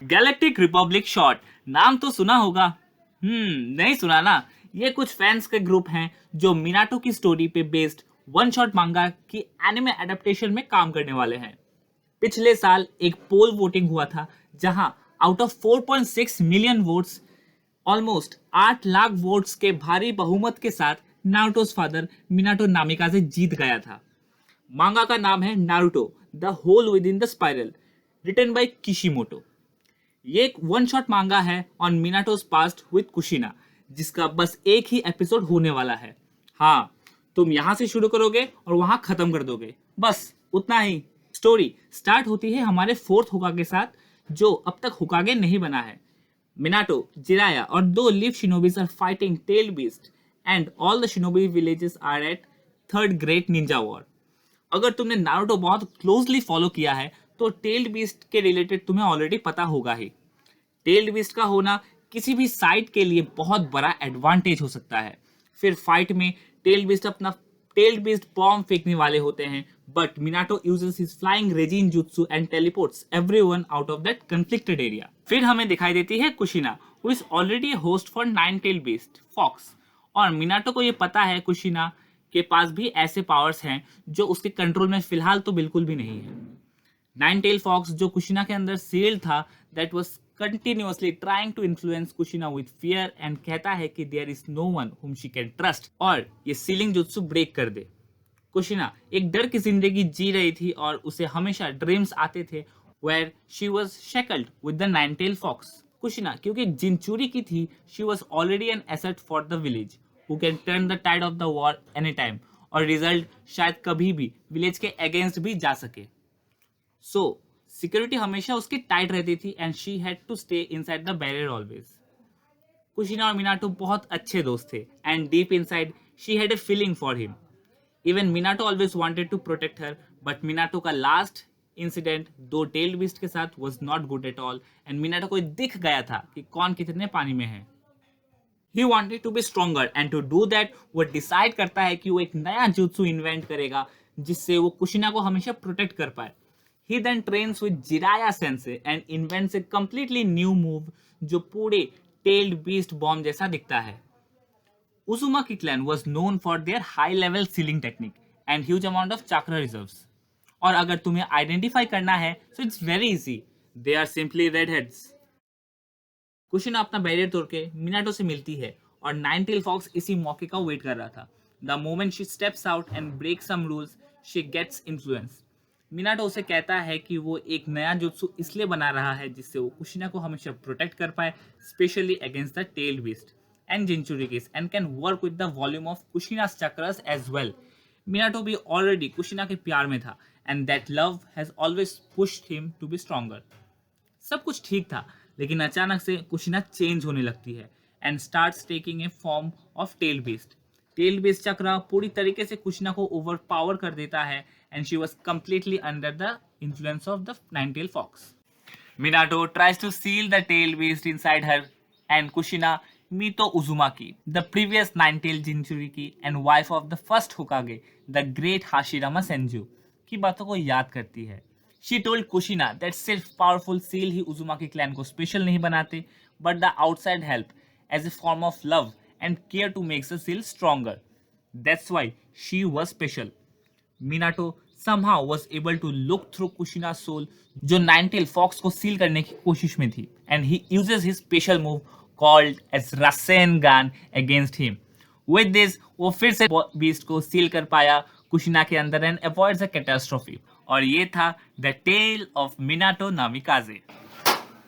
Galactic Republic short, नाम तो सुना होगा। नहीं सुना ना। ये कुछ फैंस के ग्रुप हैं जो मिनाटो की स्टोरी पे बेस्ड वन शॉट मांगा की एनिमे एडेप्टेशन में काम करने वाले हैं। पिछले साल एक पोल वोटिंग हुआ था जहां out of 4.6 million votes almost 8 lakh votes के भारी बहुमत के साथ नारुतोस फादर मिनाटो नामिकाजे जीत गया था। मांगा का नाम है Naruto the hole within the spiral, written by Kishimoto. ये एक वन शॉट मांगा है on Minato's past with Kushina, जिसका बस एक ही एपिसोड होने वाला है। हाँ, तुम यहां से शुरू करोगे और वहां खत्म कर दोगे, बस उतना ही। स्टोरी स्टार्ट होती है हमारे फोर्थ होकागे के साथ, जो अब तक होकागे नहीं बना है। मिनाटो, जिराया और दो leaf shinobis are fighting tail beast and all the shinobi villages are at third great ninja war. अगर तुमने नारुतो बहुत क्लोजली फॉलो किया है तो टेल्ड बीस्ट के रिलेटेड तुम्हें ऑलरेडी पता होगा ही। टेल्ड बीस्ट का होना किसी भी साइड के लिए बहुत बड़ा एडवांटेज हो सकता है। फिर फाइट में टेल्ड बीस्ट बॉम्ब फेंकने वाले होते हैं, but Minato uses his flying Raijin jutsu and teleports everyone out of that conflicted area. फिर हमें दिखाई देती है Kushina, who is already a host for nine tail beast fox, और मिनाटो को ये पता है कुशिना के पास भी ऐसे पावर्स हैं जो उसके कंट्रोल में फिलहाल तो बिल्कुल भी नहीं है। नाइन टेल फॉक्स जो कुशिना के अंदर सील्ड था, that was continuously trying to influence Kushina with fear and कहता है कि there is no one whom she can trust, और ये सीलिंग जुत्सु ब्रेक कर दे। कुशिना एक डर की जिंदगी जी रही थी और उसे हमेशा ड्रीम्स आते थे where she was shackled with the nine tail fox. Kushina क्योंकि जिनचूरी की थी, she was already an asset for the village who can turn the tide of the war any time, और रिजल्ट शायद कभी भी village के against भी जा सके। सो सिक्योरिटी हमेशा उसकी टाइट रहती थी and she had to stay inside the barrier always. Kushina और मिनाटो बहुत अच्छे दोस्त थे and deep inside she had a feeling for him. Even Minato always wanted to protect her, but Minato का लास्ट इंसिडेंट दो tailed beast के साथ was not good at all, and Minato को दिख गया था कि कौन कितने पानी में है। He wanted to be stronger and to do that वो डिसाइड करता है कि वो एक नया जुत्सु इन्वेंट करेगा जिससे वो कुशिना को हमेशा प्रोटेक्ट कर पाए। He then trains with Jiraiya Sensei and invents a completely new move जो पूरे tailed beast bomb जैसा दिखता है। Uzumaki clan was known for their high level sealing technique and huge amount of chakra reserves. और अगर तुम्हें identify करना है so it's very easy. They are simply redheads. कुशिना अपना बैरियर तोड़ के मिनाटो से मिलती है और नाइन टेल फॉक्स इसी मौके का वेट कर रहा था। The moment she steps out and breaks some rules, she gets influence. Minato उसे कहता है कि वो एक नया जुत्सु इसलिए बना रहा है जिससे वो कुशिना को हमेशा प्रोटेक्ट कर पाए, specially against the tailed beast and jinchurikis, and can work with the volume of Kushina's chakras as well. Minato भी ऑलरेडी कुशिना के प्यार में था and that love has always pushed him to be stronger. सब कुछ ठीक था, लेकिन अचानक से कुशिना चेंज होने लगती है and starts taking a form of tailed beast. Tailed beast चक्र पूरी तरीके से कुशिना को ओवर पावर कर देता है and she was completely under the influence of the nine-tailed fox. Minato tries to seal the tail beast inside her and Kushina Mito Uzumaki, the previous nine-tailed Jinchuriki and wife of the first Hokage, the great Hashirama Senju, की बातों को याद करती है। She told Kushina that सिर्फ powerful seal ही Uzumaki clan को special नहीं बनाते, but the outside help as a form of love and care to make the seal stronger. That's why she was special. Minato somehow was able to look through Kushina's soul, जो nine-tell fox को seal करने की कोशिश में थी, and he uses his special move called as Rasengan against him. With this, वो फिर से बीस्ट को सील कर पाया कुशिना के अंदर and avoids a catastrophe. और ये था The Tale of Minato Namikaze.